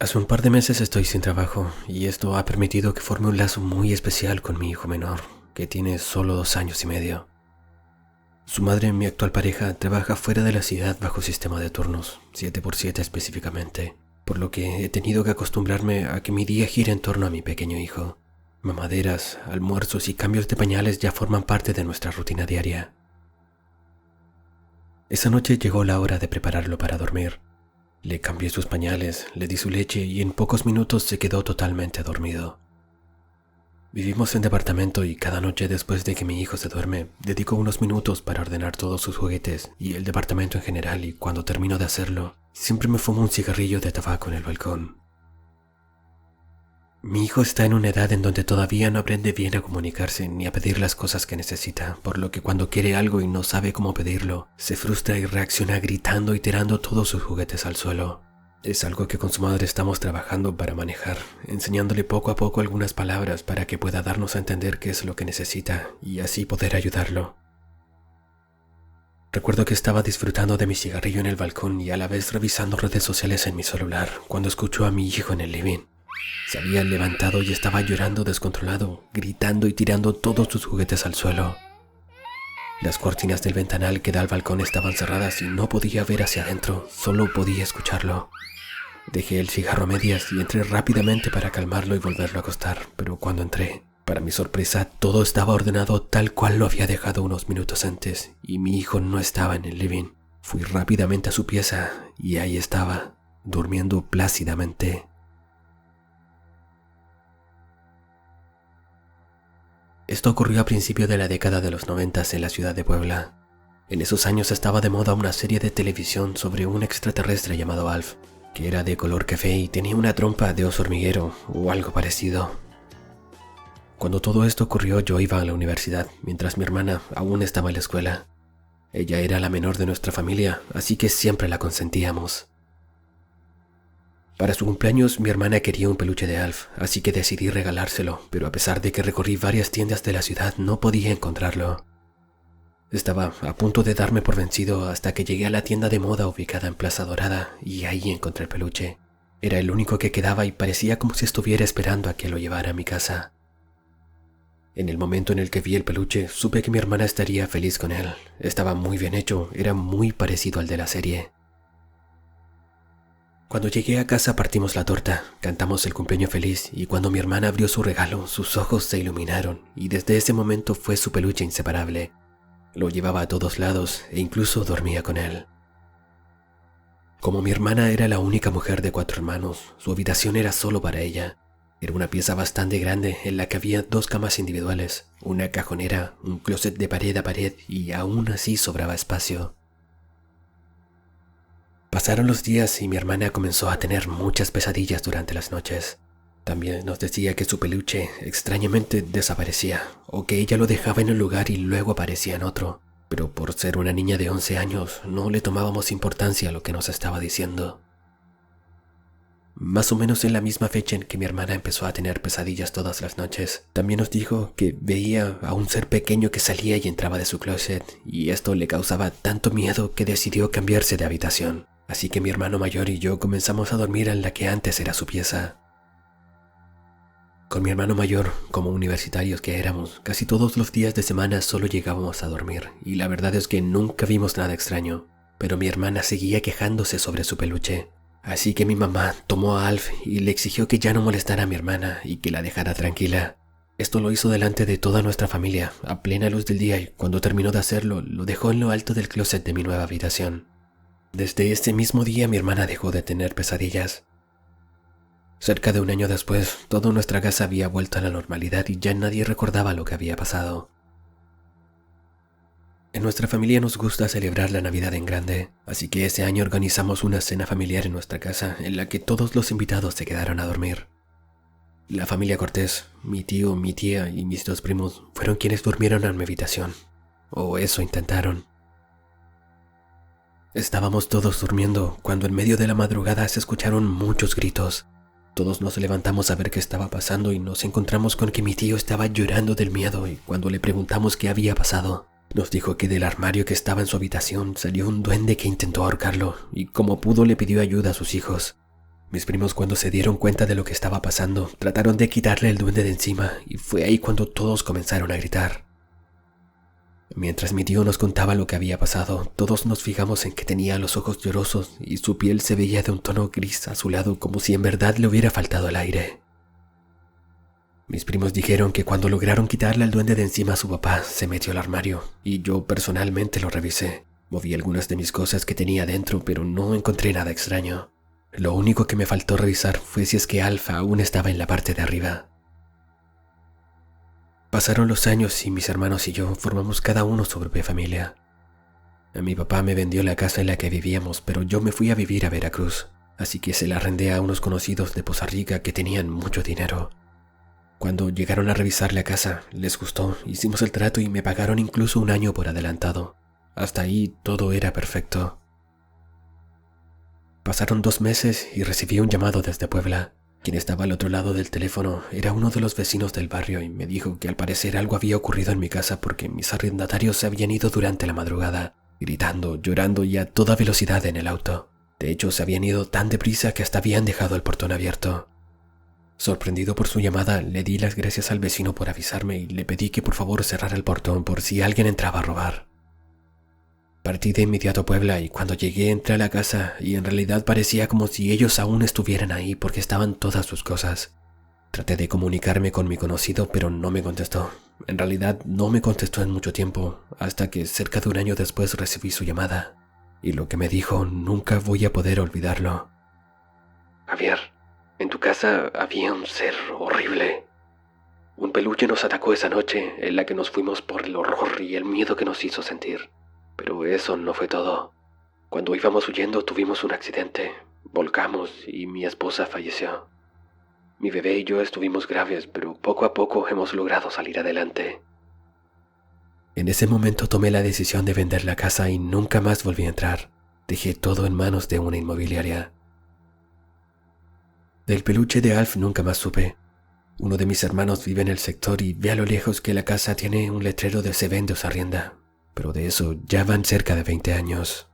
Hace un par de meses estoy sin trabajo y esto ha permitido que forme un lazo muy especial con mi hijo menor, que tiene solo 2 años y medio. Su madre, mi actual pareja, trabaja fuera de la ciudad bajo sistema de turnos, 7x7 específicamente, por lo que he tenido que acostumbrarme a que mi día gire en torno a mi pequeño hijo. Mamaderas, almuerzos y cambios de pañales ya forman parte de nuestra rutina diaria. Esa noche llegó la hora de prepararlo para dormir. Le cambié sus pañales, le di su leche y en pocos minutos se quedó totalmente dormido. Vivimos en departamento y cada noche después de que mi hijo se duerme, dedico unos minutos para ordenar todos sus juguetes y el departamento en general, y cuando termino de hacerlo, siempre me fumo un cigarrillo de tabaco en el balcón. Mi hijo está en una edad en donde todavía no aprende bien a comunicarse ni a pedir las cosas que necesita, por lo que cuando quiere algo y no sabe cómo pedirlo, se frustra y reacciona gritando y tirando todos sus juguetes al suelo. Es algo que con su madre estamos trabajando para manejar, enseñándole poco a poco algunas palabras para que pueda darnos a entender qué es lo que necesita y así poder ayudarlo. Recuerdo que estaba disfrutando de mi cigarrillo en el balcón y a la vez revisando redes sociales en mi celular cuando escucho a mi hijo en el living. Se había levantado y estaba llorando descontrolado, gritando y tirando todos sus juguetes al suelo. Las cortinas del ventanal que da al balcón estaban cerradas y no podía ver hacia adentro, solo podía escucharlo. Dejé el cigarro a medias y entré rápidamente para calmarlo y volverlo a acostar, pero cuando entré, para mi sorpresa, todo estaba ordenado tal cual lo había dejado unos minutos antes y mi hijo no estaba en el living. Fui rápidamente a su pieza y ahí estaba, durmiendo plácidamente. Esto ocurrió a principios de la década de los 90 en la ciudad de Puebla. En esos años estaba de moda una serie de televisión sobre un extraterrestre llamado Alf, que era de color café y tenía una trompa de oso hormiguero o algo parecido. Cuando todo esto ocurrió yo iba a la universidad, mientras mi hermana aún estaba en la escuela. Ella era la menor de nuestra familia, así que siempre la consentíamos. Para su cumpleaños mi hermana quería un peluche de Alf, así que decidí regalárselo, pero a pesar de que recorrí varias tiendas de la ciudad no podía encontrarlo. Estaba a punto de darme por vencido hasta que llegué a la tienda de moda ubicada en Plaza Dorada y ahí encontré el peluche. Era el único que quedaba y parecía como si estuviera esperando a que lo llevara a mi casa. En el momento en el que vi el peluche, supe que mi hermana estaría feliz con él. Estaba muy bien hecho, era muy parecido al de la serie. Cuando llegué a casa partimos la torta, cantamos el cumpleaños feliz y cuando mi hermana abrió su regalo, sus ojos se iluminaron y desde ese momento fue su peluche inseparable. Lo llevaba a todos lados e incluso dormía con él. Como mi hermana era la única mujer de 4 hermanos, su habitación era solo para ella. Era una pieza bastante grande en la que había 2 camas individuales, una cajonera, un closet de pared a pared y aún así sobraba espacio. Pasaron los días y mi hermana comenzó a tener muchas pesadillas durante las noches. También nos decía que su peluche extrañamente desaparecía, o que ella lo dejaba en un lugar y luego aparecía en otro, pero por ser una niña de 11 años no le tomábamos importancia a lo que nos estaba diciendo. Más o menos en la misma fecha en que mi hermana empezó a tener pesadillas todas las noches, también nos dijo que veía a un ser pequeño que salía y entraba de su closet, y esto le causaba tanto miedo que decidió cambiarse de habitación. Así que mi hermano mayor y yo comenzamos a dormir en la que antes era su pieza. Con mi hermano mayor, como universitarios que éramos, casi todos los días de semana solo llegábamos a dormir, y la verdad es que nunca vimos nada extraño, pero mi hermana seguía quejándose sobre su peluche. Así que mi mamá tomó a Alf y le exigió que ya no molestara a mi hermana y que la dejara tranquila. Esto lo hizo delante de toda nuestra familia, a plena luz del día, y cuando terminó de hacerlo, lo dejó en lo alto del closet de mi nueva habitación. Desde ese mismo día mi hermana dejó de tener pesadillas. Cerca de un año después, toda nuestra casa había vuelto a la normalidad y ya nadie recordaba lo que había pasado. En nuestra familia nos gusta celebrar la Navidad en grande, así que ese año organizamos una cena familiar en nuestra casa en la que todos los invitados se quedaron a dormir. La familia Cortés, mi tío, mi tía y mis 2 primos fueron quienes durmieron en mi habitación, o eso intentaron. Estábamos todos durmiendo cuando en medio de la madrugada se escucharon muchos gritos. Todos nos levantamos a ver qué estaba pasando y nos encontramos con que mi tío estaba llorando del miedo, y cuando le preguntamos qué había pasado, nos dijo que del armario que estaba en su habitación salió un duende que intentó ahorcarlo y como pudo le pidió ayuda a sus hijos. Mis primos, cuando se dieron cuenta de lo que estaba pasando, trataron de quitarle el duende de encima y fue ahí cuando todos comenzaron a gritar. Mientras mi tío nos contaba lo que había pasado, todos nos fijamos en que tenía los ojos llorosos y su piel se veía de un tono gris azulado, como si en verdad le hubiera faltado el aire. Mis primos dijeron que cuando lograron quitarle el duende de encima a su papá, se metió al armario y yo personalmente lo revisé. Moví algunas de mis cosas que tenía dentro, pero no encontré nada extraño. Lo único que me faltó revisar fue si es que Alfa aún estaba en la parte de arriba. Pasaron los años y mis hermanos y yo formamos cada uno su propia familia. A mi papá me vendió la casa en la que vivíamos, pero yo me fui a vivir a Veracruz, así que se la arrendé a unos conocidos de Poza Rica que tenían mucho dinero. Cuando llegaron a revisar la casa, les gustó, hicimos el trato y me pagaron incluso un año por adelantado. Hasta ahí todo era perfecto. Pasaron 2 meses y recibí un llamado desde Puebla. Quien estaba al otro lado del teléfono era uno de los vecinos del barrio y me dijo que al parecer algo había ocurrido en mi casa porque mis arrendatarios se habían ido durante la madrugada, gritando, llorando y a toda velocidad en el auto. De hecho, se habían ido tan deprisa que hasta habían dejado el portón abierto. Sorprendido por su llamada, le di las gracias al vecino por avisarme y le pedí que por favor cerrara el portón por si alguien entraba a robar. Partí de inmediato a Puebla y cuando llegué entré a la casa y en realidad parecía como si ellos aún estuvieran ahí porque estaban todas sus cosas. Traté de comunicarme con mi conocido pero no me contestó. En realidad no me contestó en mucho tiempo, hasta que cerca de un año después recibí su llamada. Y lo que me dijo nunca voy a poder olvidarlo. Javier, en tu casa había un ser horrible. Un peluche nos atacó esa noche en la que nos fuimos por el horror y el miedo que nos hizo sentir. Pero eso no fue todo. Cuando íbamos huyendo tuvimos un accidente, volcamos y mi esposa falleció. Mi bebé y yo estuvimos graves, pero poco a poco hemos logrado salir adelante. En ese momento tomé la decisión de vender la casa y nunca más volví a entrar. Dejé todo en manos de una inmobiliaria. Del peluche de Alf nunca más supe. Uno de mis hermanos vive en el sector y ve a lo lejos que la casa tiene un letrero de se vende o se arrienda. Pero de eso ya van cerca de 20 años.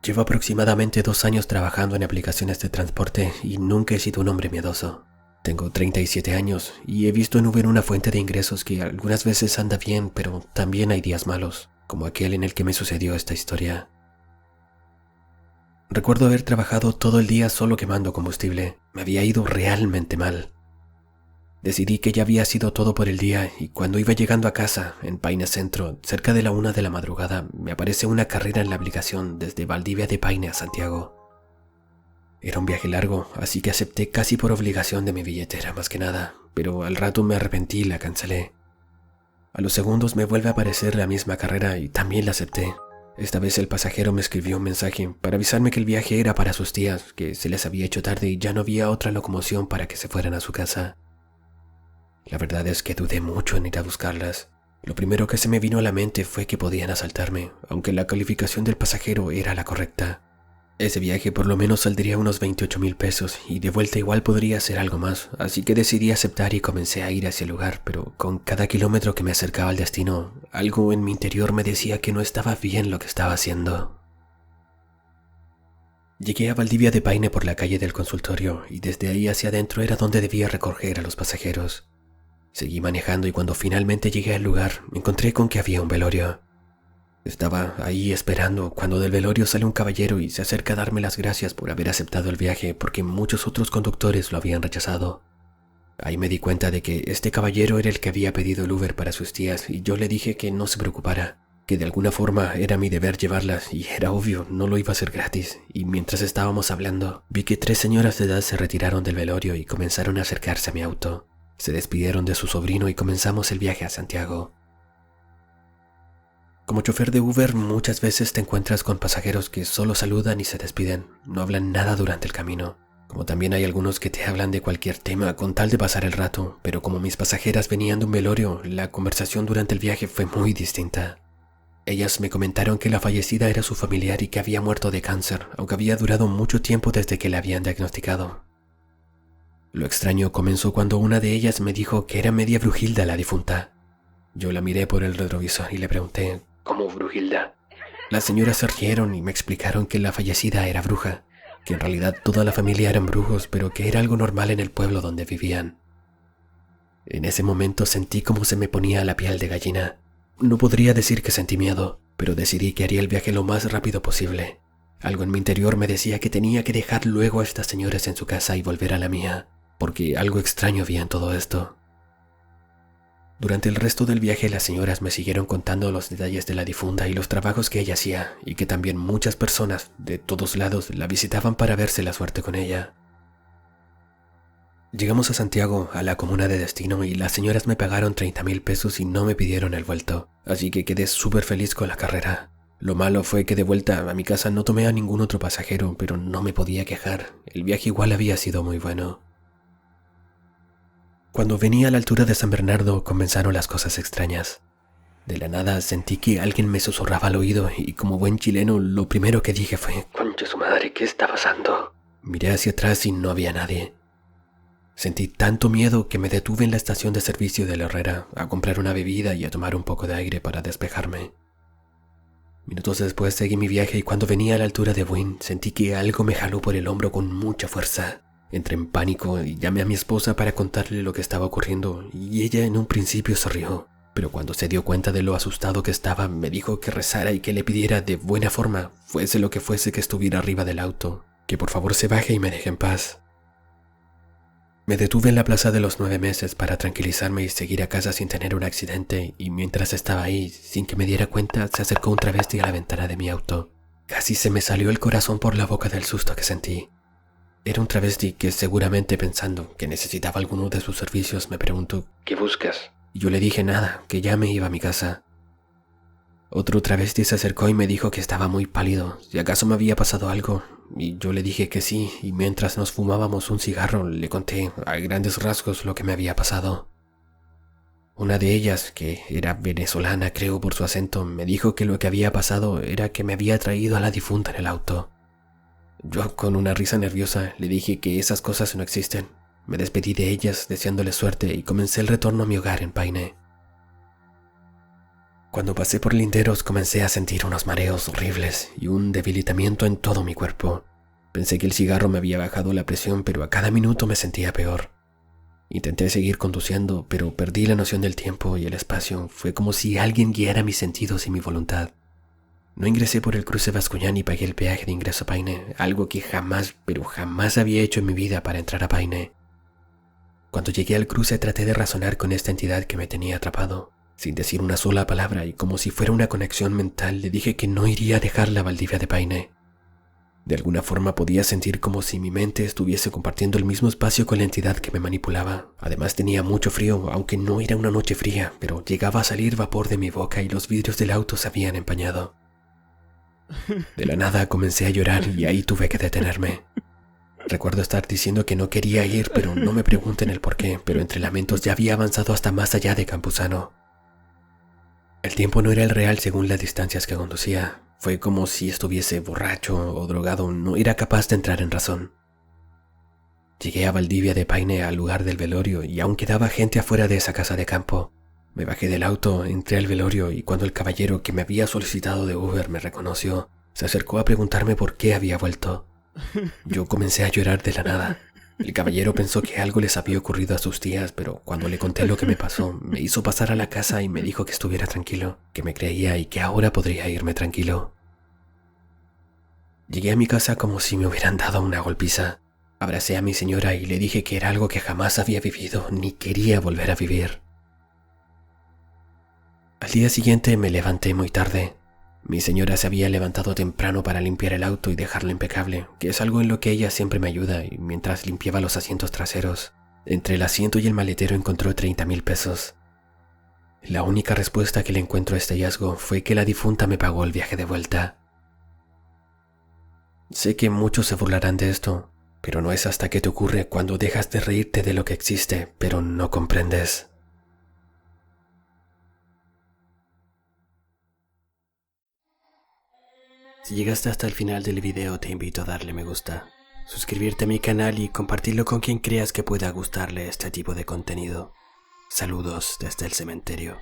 Llevo aproximadamente 2 años trabajando en aplicaciones de transporte y nunca he sido un hombre miedoso. Tengo 37 años y he visto en Uber una fuente de ingresos que algunas veces anda bien, pero también hay días malos, como aquel en el que me sucedió esta historia. Recuerdo haber trabajado todo el día solo quemando combustible. Me había ido realmente mal. Decidí que ya había sido todo por el día y cuando iba llegando a casa, en Paine Centro, cerca de la 1 de la madrugada, me aparece una carrera en la aplicación desde Valdivia de Paine a Santiago. Era un viaje largo, así que acepté casi por obligación de mi billetera más que nada, pero al rato me arrepentí y la cancelé. A los segundos me vuelve a aparecer la misma carrera y también la acepté. Esta vez el pasajero me escribió un mensaje para avisarme que el viaje era para sus tías, que se les había hecho tarde y ya no había otra locomoción para que se fueran a su casa. La verdad es que dudé mucho en ir a buscarlas. Lo primero que se me vino a la mente fue que podían asaltarme, aunque la calificación del pasajero era la correcta. Ese viaje por lo menos saldría unos 28,000 pesos y de vuelta igual podría ser algo más, así que decidí aceptar y comencé a ir hacia el lugar, pero con cada kilómetro que me acercaba al destino, algo en mi interior me decía que no estaba bien lo que estaba haciendo. Llegué a Valdivia de Paine por la calle del consultorio y desde ahí hacia adentro era donde debía recoger a los pasajeros. Seguí manejando y cuando finalmente llegué al lugar me encontré con que había un velorio. Estaba ahí esperando cuando del velorio sale un caballero y se acerca a darme las gracias por haber aceptado el viaje porque muchos otros conductores lo habían rechazado. Ahí me di cuenta de que este caballero era el que había pedido el Uber para sus tías y yo le dije que no se preocupara, que de alguna forma era mi deber llevarlas y era obvio, no lo iba a hacer gratis. Y mientras estábamos hablando, vi que 3 señoras de edad se retiraron del velorio y comenzaron a acercarse a mi auto. Se despidieron de su sobrino y comenzamos el viaje a Santiago. Como chofer de Uber muchas veces te encuentras con pasajeros que solo saludan y se despiden, no hablan nada durante el camino. Como también hay algunos que te hablan de cualquier tema con tal de pasar el rato, pero como mis pasajeras venían de un velorio, la conversación durante el viaje fue muy distinta. Ellas me comentaron que la fallecida era su familiar y que había muerto de cáncer, aunque había durado mucho tiempo desde que la habían diagnosticado. Lo extraño comenzó cuando una de ellas me dijo que era media Brujilda la difunta. Yo la miré por el retrovisor y le pregunté, ¿cómo Brujilda? Las señoras se rieron y me explicaron que la fallecida era bruja, que en realidad toda la familia eran brujos, pero que era algo normal en el pueblo donde vivían. En ese momento sentí como se me ponía la piel de gallina. No podría decir que sentí miedo, pero decidí que haría el viaje lo más rápido posible. Algo en mi interior me decía que tenía que dejar luego a estas señoras en su casa y volver a la mía, porque algo extraño había en todo esto. Durante el resto del viaje las señoras me siguieron contando los detalles de la difunta y los trabajos que ella hacía, y que también muchas personas de todos lados la visitaban para verse la suerte con ella. Llegamos a Santiago, a la comuna de destino, y las señoras me pagaron 30,000 pesos y no me pidieron el vuelto, así que quedé súper feliz con la carrera. Lo malo fue que de vuelta a mi casa no tomé a ningún otro pasajero, pero no me podía quejar. El viaje igual había sido muy bueno. Cuando venía a la altura de San Bernardo comenzaron las cosas extrañas. De la nada sentí que alguien me susurraba al oído y como buen chileno lo primero que dije fue «Concha su madre, ¿qué está pasando?». Miré hacia atrás y no había nadie. Sentí tanto miedo que me detuve en la estación de servicio de la Herrera a comprar una bebida y a tomar un poco de aire para despejarme. Minutos después seguí mi viaje y cuando venía a la altura de Buin sentí que algo me jaló por el hombro con mucha fuerza. Entré en pánico y llamé a mi esposa para contarle lo que estaba ocurriendo y ella en un principio se rió, pero cuando se dio cuenta de lo asustado que estaba me dijo que rezara y que le pidiera de buena forma, fuese lo que fuese que estuviera arriba del auto, que por favor se baje y me deje en paz. Me detuve en la plaza de los 9 meses para tranquilizarme y seguir a casa sin tener un accidente, y mientras estaba ahí, sin que me diera cuenta, se acercó un travesti a la ventana de mi auto. Casi se me salió el corazón por la boca del susto que sentí. Era un travesti que seguramente pensando que necesitaba alguno de sus servicios me preguntó «¿Qué buscas?». Y yo le dije nada, que ya me iba a mi casa. Otro travesti se acercó y me dijo que estaba muy pálido, si acaso me había pasado algo, y yo le dije que sí, y mientras nos fumábamos un cigarro le conté a grandes rasgos lo que me había pasado. Una de ellas, que era venezolana creo por su acento, me dijo que lo que había pasado era que me había traído a la difunta en el auto. Yo, con una risa nerviosa, le dije que esas cosas no existen. Me despedí de ellas deseándoles suerte y comencé el retorno a mi hogar en Paine. Cuando pasé por Linderos comencé a sentir unos mareos horribles y un debilitamiento en todo mi cuerpo. Pensé que el cigarro me había bajado la presión, pero a cada minuto me sentía peor. Intenté seguir conduciendo, pero perdí la noción del tiempo y el espacio. Fue como si alguien guiara mis sentidos y mi voluntad. No ingresé por el cruce Bascuñán y pagué el peaje de ingreso a Paine, algo que jamás, pero jamás había hecho en mi vida para entrar a Paine. Cuando llegué al cruce traté de razonar con esta entidad que me tenía atrapado. Sin decir una sola palabra y como si fuera una conexión mental, le dije que no iría a dejar la Valdivia de Paine. De alguna forma podía sentir como si mi mente estuviese compartiendo el mismo espacio con la entidad que me manipulaba. Además tenía mucho frío, aunque no era una noche fría, pero llegaba a salir vapor de mi boca y los vidrios del auto se habían empañado. De la nada comencé a llorar y ahí tuve que detenerme. Recuerdo estar diciendo que no quería ir, pero no me pregunten el por qué, pero entre lamentos ya había avanzado hasta más allá de Campuzano. El tiempo no era el real según las distancias que conducía. Fue como si estuviese borracho o drogado, no era capaz de entrar en razón. Llegué a Valdivia de Paine al lugar del velorio y aún quedaba gente afuera de esa casa de campo. Me bajé del auto, entré al velorio y cuando el caballero que me había solicitado de Uber me reconoció, se acercó a preguntarme por qué había vuelto. Yo comencé a llorar de la nada. El caballero pensó que algo les había ocurrido a sus tías, pero cuando le conté lo que me pasó, me hizo pasar a la casa y me dijo que estuviera tranquilo, que me creía y que ahora podría irme tranquilo. Llegué a mi casa como si me hubieran dado una golpiza. Abracé a mi señora y le dije que era algo que jamás había vivido ni quería volver a vivir. Al día siguiente me levanté muy tarde. Mi señora se había levantado temprano para limpiar el auto y dejarlo impecable, que es algo en lo que ella siempre me ayuda, y mientras limpiaba los asientos traseros, entre el asiento y el maletero encontró 30,000 pesos. La única respuesta que le encuentro a este hallazgo fue que la difunta me pagó el viaje de vuelta. Sé que muchos se burlarán de esto, pero no es hasta que te ocurre cuando dejas de reírte de lo que existe, pero no comprendes. Si llegaste hasta el final del video te invito a darle me gusta, suscribirte a mi canal y compartirlo con quien creas que pueda gustarle este tipo de contenido. Saludos desde el cementerio.